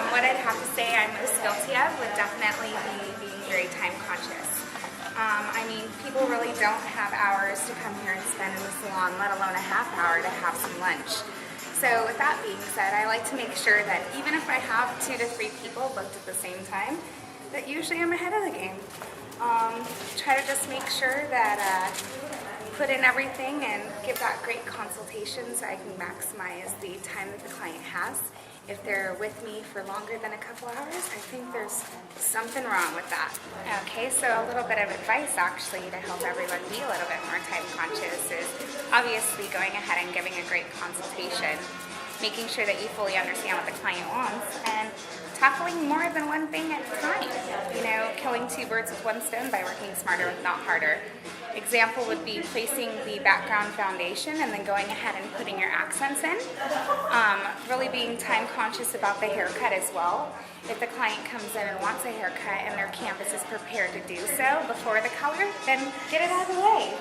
What I'd have to say I'm most guilty of would definitely be being very time conscious. I mean, people really don't have hours to come here and spend in the salon, let alone a half hour to have some lunch. So with that being said, I like to make sure that even if I have 2 to 3 people booked at the same time, that usually I'm ahead of the game. Try to just make sure that put in everything and give that great consultation so I can maximize the time that the client has. If they're with me for longer than a couple hours, I think there's something wrong with that. Okay, so a little bit of advice actually to help everyone be a little bit more time conscious is obviously going ahead and giving a great consultation, making sure that you fully understand what the client wants, and tackling more than one thing at a time. You know, killing 2 birds with 1 stone by working smarter, not harder. Example would be placing the background foundation and then going ahead and putting your accents in. Really being time conscious about the haircut as well. If the client comes in and wants a haircut and their canvas is prepared to do so before the color, then get it out of the way.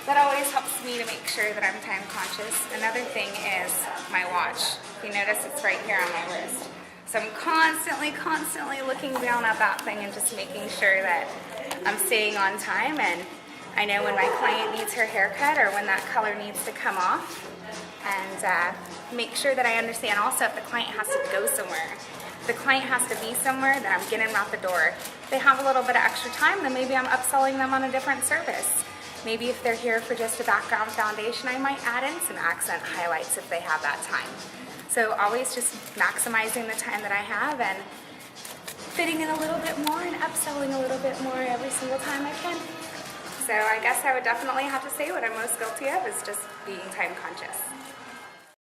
That always helps me to make sure that I'm time conscious. Another thing is my watch. If you notice, it's right here on my wrist. So I'm constantly looking down at that thing and just making sure that I'm staying on time, and I know when my client needs her haircut or when that color needs to come off, and make sure that I understand also if the client has to go somewhere. If the client has to be somewhere, then I'm getting them out the door. If they have a little bit of extra time, then maybe I'm upselling them on a different service. Maybe if they're here for just a background foundation, I might add in some accent highlights if they have that time. So always just maximizing the time that I have and fitting in a little bit more and upselling a little bit more every single time I can. So I guess I would definitely have to say what I'm most guilty of is just being time conscious.